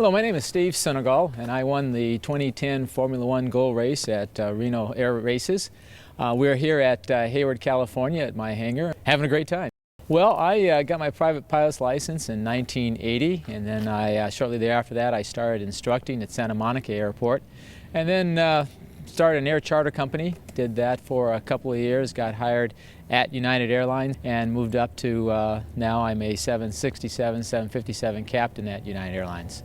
Hello, my name is Steve Senegal, and I won the 2010 Formula One gold race at Reno Air Races. We're here at Hayward, California at my hangar, having a great time. Well, I got my private pilot's license in 1980, and then shortly thereafter that I started instructing at Santa Monica Airport, and then started an air charter company. Did that for a couple of years, got hired at United Airlines, and moved up to now I'm a 767, 757 captain at United Airlines.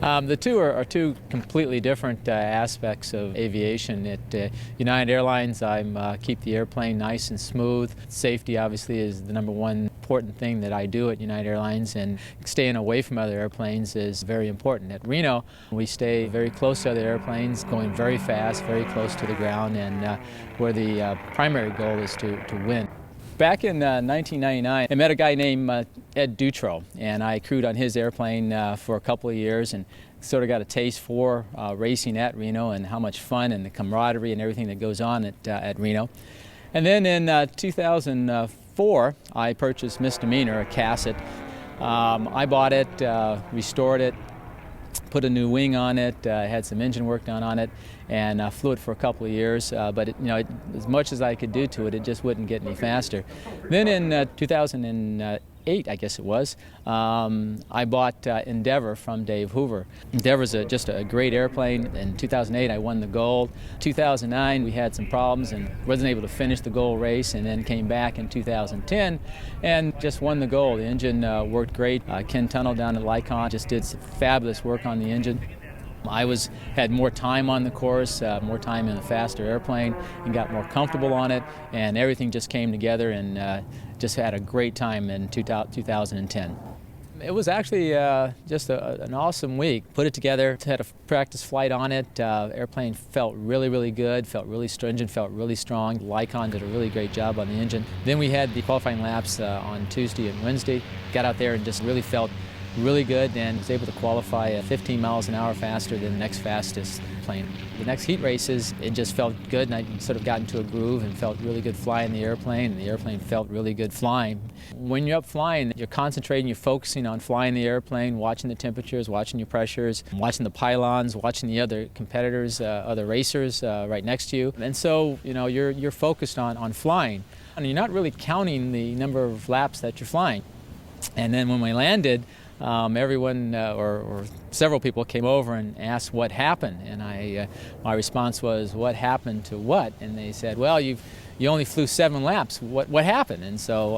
The two are two completely different aspects of aviation. At United Airlines, I keep the airplane nice and smooth. Safety obviously is the number one important thing that I do at United Airlines, and staying away from other airplanes is very important. At Reno, we stay very close to other airplanes, going very fast, very close to the ground, and where the primary goal is to win. Back in 1999, I met a guy named Ed Dutro, and I crewed on his airplane for a couple of years and sort of got a taste for racing at Reno and how much fun and the camaraderie and everything that goes on at Reno. And then in 2004, I purchased Misdemeanor, a Casset. I bought it, restored it, put a new wing on it, had some engine work done on it, and flew it for a couple of years. But as much as I could do to it, it just wouldn't get any faster. Then in 2008, I guess it was, I bought Endeavor from Dave Hoover. Endeavor's just a great airplane. In 2008, I won the gold. 2009, we had some problems and wasn't able to finish the gold race, and then came back in 2010 and just won the gold. The engine worked great. Ken Tunnell down at Lycon just did some fabulous work on the engine. I had more time on the course, more time in a faster airplane, and got more comfortable on it, and everything just came together, and just had a great time in 2010. It was actually just an awesome week. Put it together, had a practice flight on it. Airplane felt really, really good, felt really stringent, felt really strong. Lycon did a really great job on the engine. Then we had the qualifying laps on Tuesday and Wednesday. Got out there and just really felt really good, and was able to qualify at 15 miles an hour faster than the next fastest plane. The next heat races, it just felt good, and I sort of got into a groove and felt really good flying the airplane, and the airplane felt really good flying. When you're up flying, you're concentrating, you're focusing on flying the airplane, watching the temperatures, watching your pressures, watching the pylons, watching the other competitors, other racers right next to you. And so, you're focused on flying, and you're not really counting the number of laps that you're flying. And then when we landed, everyone or several people came over and asked what happened, and my response was, "What happened to what?" And they said, "Well, you only flew 7 laps. What happened?" And so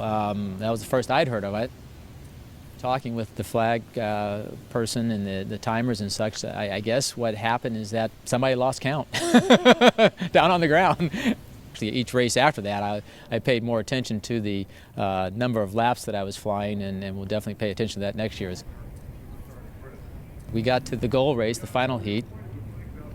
that was the first I'd heard of it. Talking with the flag person and the timers and such, I guess what happened is that somebody lost count down on the ground. Each race after that, I paid more attention to the number of laps that I was flying, and we'll definitely pay attention to that next year. We got to the gold race, the final heat,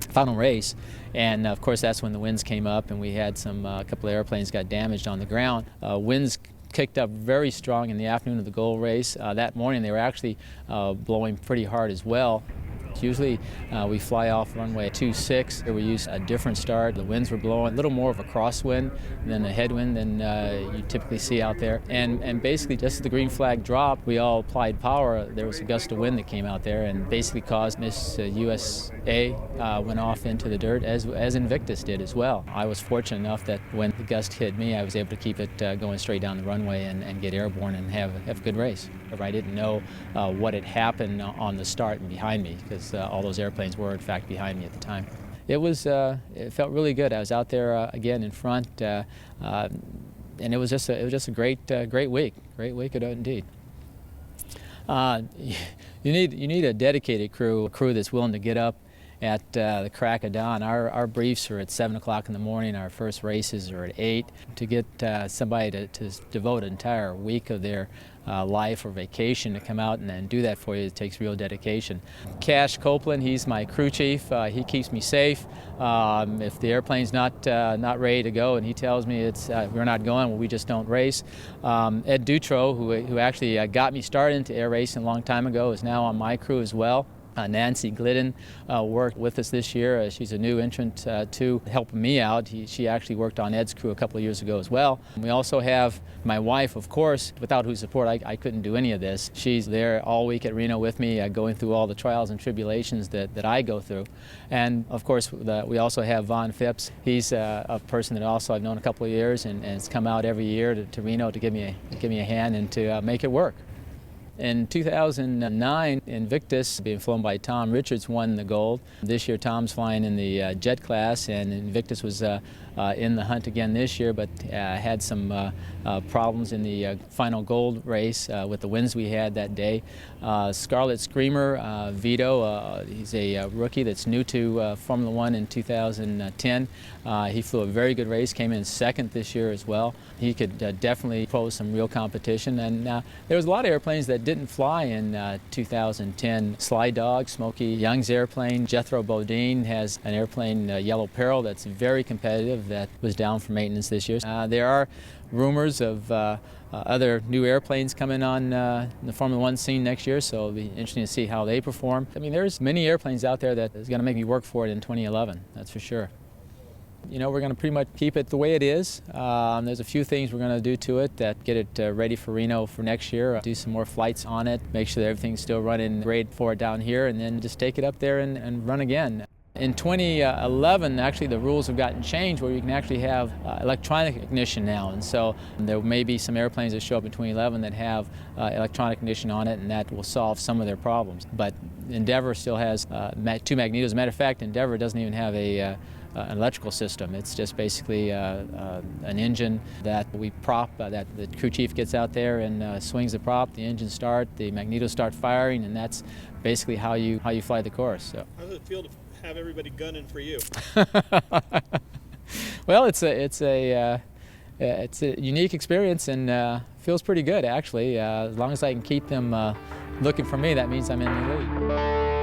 final race, and of course that's when the winds came up, and we had a couple of airplanes got damaged on the ground. Winds kicked up very strong in the afternoon of the gold race. That morning they were actually blowing pretty hard as well. Usually we fly off runway 26. We use a different start. The winds were blowing, a little more of a crosswind than a headwind than you typically see out there. And basically just as the green flag dropped, we all applied power. There was a gust of wind that came out there and basically caused Miss USA went off into the dirt, as Invictus did as well. I was fortunate enough that when the gust hit me, I was able to keep it going straight down the runway and get airborne and have a good race. I didn't know what had happened on the start and behind me, because all those airplanes were in fact behind me at the time. It felt really good. I was out there again in front, and it was just a great week. Great week indeed. You need a dedicated crew, a crew that's willing to get up at the crack of dawn. Our briefs are at 7 o'clock in the morning. Our first races are at 8. To get somebody to devote an entire week of their life or vacation to come out and then do that for you, it takes real dedication. Cash Copeland, he's my crew chief. He keeps me safe. If the airplane's not ready to go and he tells me we're not going, well, we just don't race. Ed Dutro, who actually got me started into air racing a long time ago, is now on my crew as well. Nancy Glidden worked with us this year. She's a new entrant to help me out. She actually worked on Ed's crew a couple of years ago as well. We also have my wife, of course, without whose support I couldn't do any of this. She's there all week at Reno with me, going through all the trials and tribulations that I go through. And of course, we also have Vaughn Phipps. He's a person that also I've known a couple of years and has come out every year to Reno to give me a hand and to make it work. In 2009, Invictus, being flown by Tom Richards, won the gold. This year, Tom's flying in the jet class, and Invictus was in the hunt again this year, but had some problems in the final gold race with the winds we had that day. Scarlet Screamer, Vito, he's a rookie that's new to Formula One in 2010. He flew a very good race, came in second this year as well. He could definitely pose some real competition, and there was a lot of airplanes that didn't fly in 2010. Sly Dog, Smokey Young's airplane. Jethro Bodine has an airplane, Yellow Peril, that's very competitive, that was down for maintenance this year. There are rumors of other new airplanes coming on the Formula One scene next year, so it'll be interesting to see how they perform. I mean, there's many airplanes out there that is going to make me work for it in 2011, that's for sure. You know, we're going to pretty much keep it the way it is. There's a few things we're going to do to it that get it ready for Reno for next year. Do some more flights on it, make sure that everything's still running great for it down here, and then just take it up there and run again. In 2011, actually, the rules have gotten changed where you can actually have electronic ignition now, and so there may be some airplanes that show up in 2011 that have electronic ignition on it, and that will solve some of their problems. But Endeavour still has two magnetos. As a matter of fact, Endeavour doesn't even have an electrical system. It's just basically an engine that we prop, that the crew chief gets out there and swings the prop, the engine start, the magnetos start firing, and that's basically how you fly the course. So. How does it feel to have everybody gunning for you? Well, it's a unique experience, and feels pretty good actually. As long as I can keep them looking for me, that means I'm in the lead.